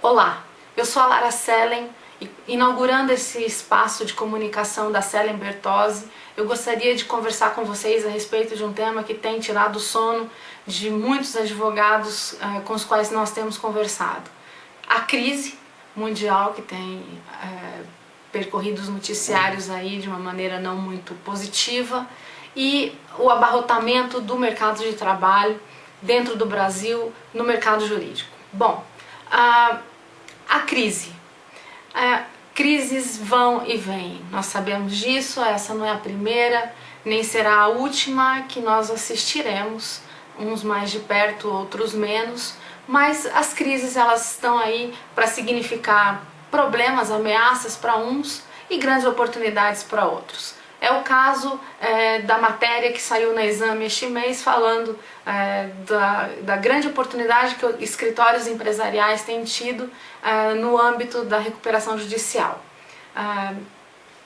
Olá, eu sou a Lara Sellen e inaugurando esse espaço de comunicação da Sellen Bertozzi, eu gostaria de conversar com vocês a respeito de um tema que tem tirado o sono de muitos advogados com os quais nós temos conversado. A crise mundial que tem percorrido os noticiários aí de uma maneira não muito positiva e o abarrotamento do mercado de trabalho dentro do Brasil no mercado jurídico. Bom, a crise. Crises vão e vêm, nós sabemos disso, essa não é a primeira, nem será a última que nós assistiremos, uns mais de perto, outros menos, mas as crises elas estão aí para significar problemas, ameaças para uns e grandes oportunidades para outros. É o caso da matéria que saiu na Exame este mês falando da grande oportunidade que os escritórios empresariais têm tido no âmbito da recuperação judicial.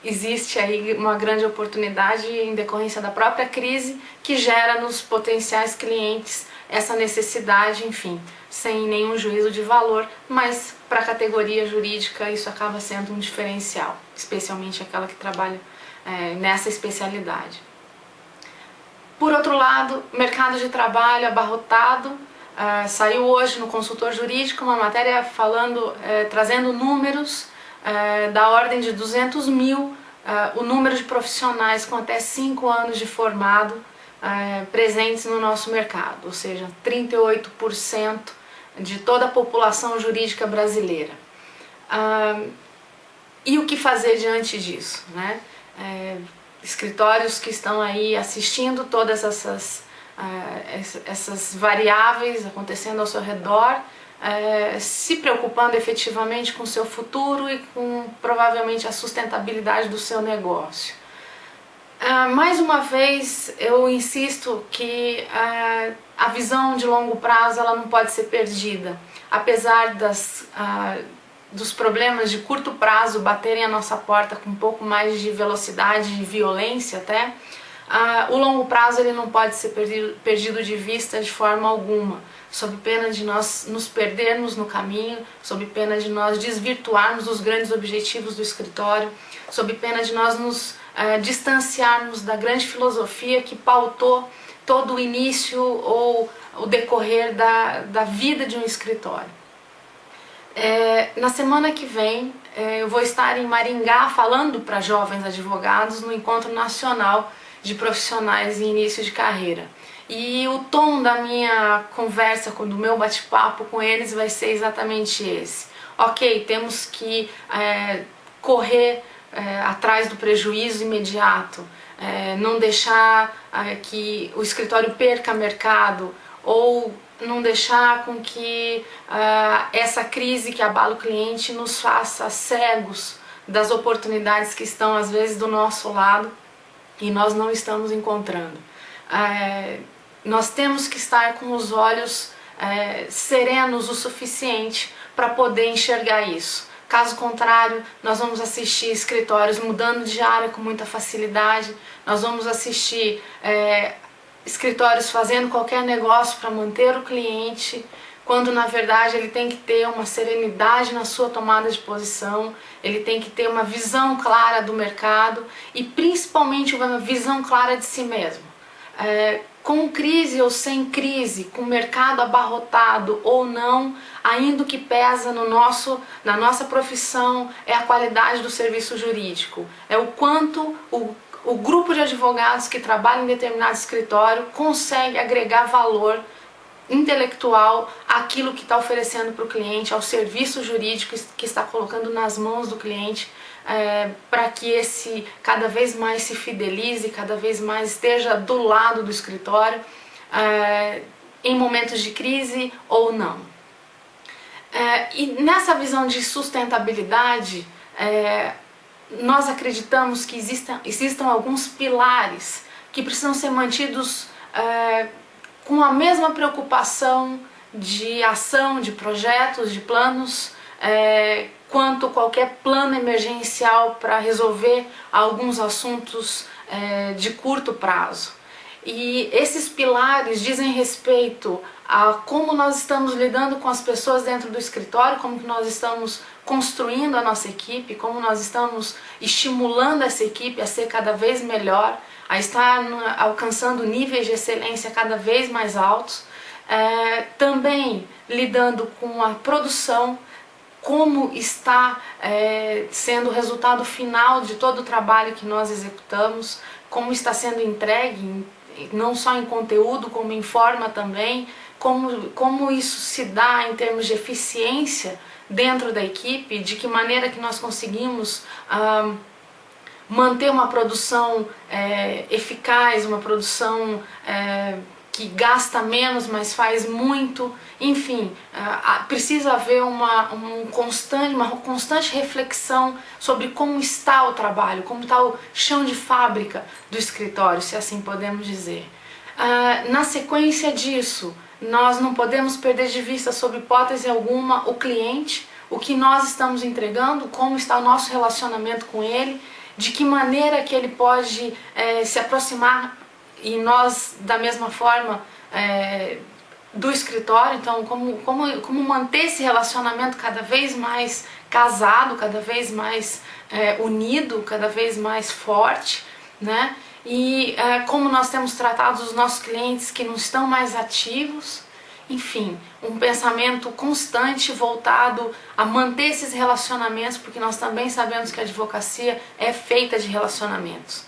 Existe aí uma grande oportunidade em decorrência da própria crise que gera nos potenciais clientes essa necessidade, enfim, sem nenhum juízo de valor, mas para a categoria jurídica isso acaba sendo um diferencial, especialmente aquela que trabalha nessa especialidade. Por outro lado, mercado de trabalho abarrotado. Saiu hoje no Consultor Jurídico uma matéria falando, trazendo números da ordem de 200 mil, o número de profissionais com até 5 anos de formado presentes no nosso mercado, ou seja, 38% de toda a população jurídica brasileira. E o que fazer diante disso, né? Escritórios que estão aí assistindo todas essas variáveis acontecendo ao seu redor, se preocupando efetivamente com o seu futuro e com provavelmente a sustentabilidade do seu negócio. Mais uma vez eu insisto que a visão de longo prazo ela não pode ser perdida, apesar dos problemas de curto prazo baterem a nossa porta com um pouco mais de velocidade e violência até, o longo prazo ele não pode ser perdido de vista de forma alguma, sob pena de nós nos perdermos no caminho, sob pena de nós desvirtuarmos os grandes objetivos do escritório, sob pena de nós nos distanciarmos da grande filosofia que pautou todo o início ou o decorrer da vida de um escritório. Na semana que vem eu vou estar em Maringá falando para jovens advogados no Encontro Nacional de Profissionais em Início de Carreira. E o tom da minha conversa, do meu bate-papo com eles vai ser exatamente esse. Ok, temos que correr atrás do prejuízo imediato, não deixar que o escritório perca mercado ou não deixar com que essa crise que abala o cliente nos faça cegos das oportunidades que estão às vezes do nosso lado e nós não estamos encontrando. Nós temos que estar com os olhos serenos o suficiente para poder enxergar isso. Caso contrário, nós vamos assistir escritórios mudando de área com muita facilidade, nós vamos assistir escritórios fazendo qualquer negócio para manter o cliente, quando na verdade ele tem que ter uma serenidade na sua tomada de posição, ele tem que ter uma visão clara do mercado e principalmente uma visão clara de si mesmo. Com crise ou sem crise, com o mercado abarrotado ou não, ainda o que pesa na nossa profissão é a qualidade do serviço jurídico, é o quanto o grupo de advogados que trabalha em determinado escritório consegue agregar valor intelectual àquilo que está oferecendo para o cliente, ao serviço jurídico que está colocando nas mãos do cliente, para que esse cada vez mais se fidelize, cada vez mais esteja do lado do escritório, em momentos de crise ou não. E nessa visão de sustentabilidade, nós acreditamos que existam alguns pilares que precisam ser mantidos com a mesma preocupação de ação, de projetos, de planos, quanto qualquer plano emergencial para resolver alguns assuntos de curto prazo. E esses pilares dizem respeito a como nós estamos lidando com as pessoas dentro do escritório, como que nós estamos construindo a nossa equipe, como nós estamos estimulando essa equipe a ser cada vez melhor, a estar alcançando níveis de excelência cada vez mais altos. Também lidando com a produção, como está sendo o resultado final de todo o trabalho que nós executamos, como está sendo entregue, não só em conteúdo, como em forma também, como isso se dá em termos de eficiência dentro da equipe, de que maneira que nós conseguimos manter uma produção eficaz, uma produção que gasta menos, mas faz muito. Enfim, precisa haver uma constante reflexão sobre como está o trabalho, como está o chão de fábrica do escritório, se assim podemos dizer. Na sequência disso, nós não podemos perder de vista, sob hipótese alguma, o cliente, o que nós estamos entregando, como está o nosso relacionamento com ele, de que maneira que ele pode se aproximar, e nós da mesma forma do escritório. Então como manter esse relacionamento cada vez mais casado, cada vez mais unido, cada vez mais forte, né? E como nós temos tratado os nossos clientes que não estão mais ativos. Enfim, um pensamento constante voltado a manter esses relacionamentos, porque nós também sabemos que a advocacia é feita de relacionamentos.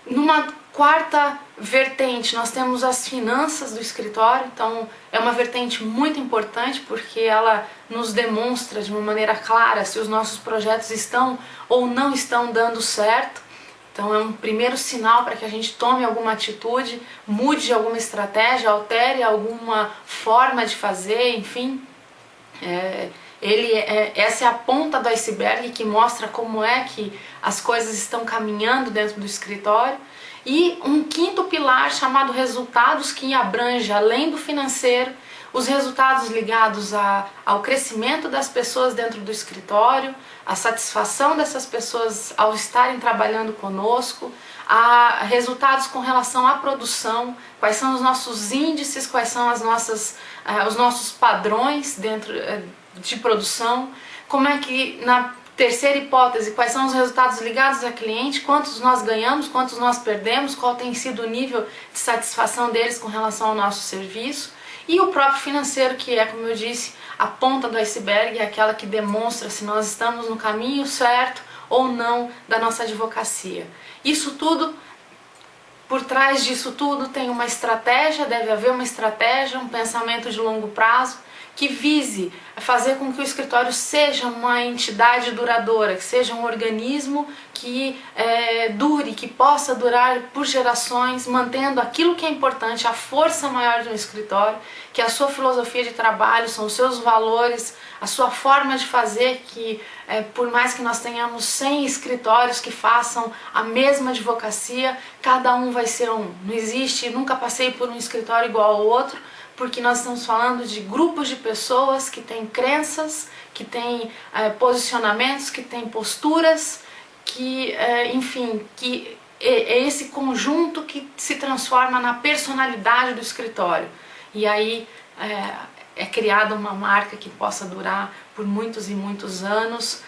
Numa quarta vertente, nós temos as finanças do escritório. Então é uma vertente muito importante, porque ela nos demonstra de uma maneira clara se os nossos projetos estão ou não estão dando certo. Então é um primeiro sinal para que a gente tome alguma atitude, mude alguma estratégia, altere alguma forma de fazer, enfim. Essa é a ponta do iceberg que mostra como é que as coisas estão caminhando dentro do escritório. E um quinto pilar chamado resultados, que abrange, além do financeiro, os resultados ligados ao crescimento das pessoas dentro do escritório, a satisfação dessas pessoas ao estarem trabalhando conosco, a resultados com relação à produção, quais são os nossos índices, quais são os nossos padrões dentro de produção, como é que, na terceira hipótese, quais são os resultados ligados a cliente, quantos nós ganhamos, quantos nós perdemos, qual tem sido o nível de satisfação deles com relação ao nosso serviço. E o próprio financeiro, que é, como eu disse, a ponta do iceberg, é aquela que demonstra se nós estamos no caminho certo ou não da nossa advocacia. Isso tudo, por trás disso tudo, tem uma estratégia, deve haver uma estratégia, um pensamento de longo prazo, que vise fazer com que o escritório seja uma entidade duradoura, que seja um organismo que dure, que possa durar por gerações, mantendo aquilo que é importante, a força maior de um escritório, que é a sua filosofia de trabalho, são os seus valores, a sua forma de fazer, que por mais que nós tenhamos 100 escritórios que façam a mesma advocacia, cada um vai ser um. Não existe, nunca passei por um escritório igual ao outro, porque nós estamos falando de grupos de pessoas que têm crenças, que têm posicionamentos, que têm posturas, que, enfim, que é esse conjunto que se transforma na personalidade do escritório. E aí é criada uma marca que possa durar por muitos e muitos anos,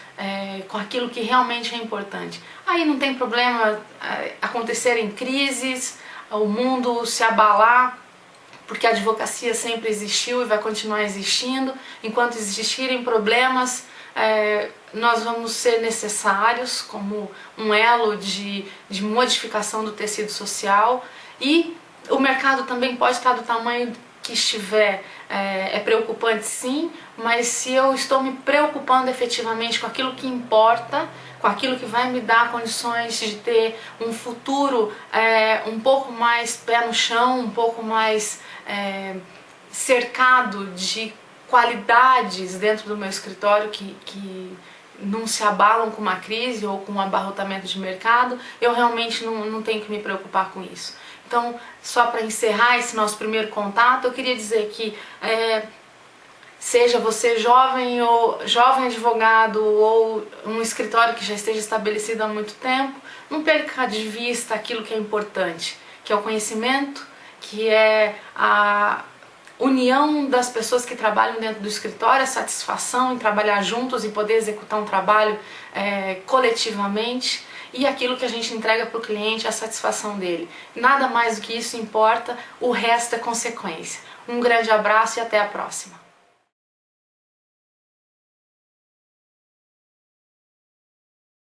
com aquilo que realmente é importante. Aí não tem problema acontecerem crises, o mundo se abalar, porque a advocacia sempre existiu e vai continuar existindo. Enquanto existirem problemas, nós vamos ser necessários como um elo de modificação do tecido social. E o mercado também pode estar do tamanho que estiver. É preocupante, sim, mas se eu estou me preocupando efetivamente com aquilo que importa, com aquilo que vai me dar condições de ter um futuro um pouco mais pé no chão, um pouco mais cercado de qualidades dentro do meu escritório que não se abalam com uma crise ou com um abarrotamento de mercado, eu realmente não tenho que me preocupar com isso. Então, só para encerrar esse nosso primeiro contato, eu queria dizer que seja você jovem ou jovem advogado ou um escritório que já esteja estabelecido há muito tempo, não perca de vista aquilo que é importante, que é o conhecimento, que é a união das pessoas que trabalham dentro do escritório, a satisfação em trabalhar juntos e poder executar um trabalho coletivamente, e aquilo que a gente entrega para o cliente, a satisfação dele. Nada mais do que isso importa, o resto é consequência. Um grande abraço e até a próxima.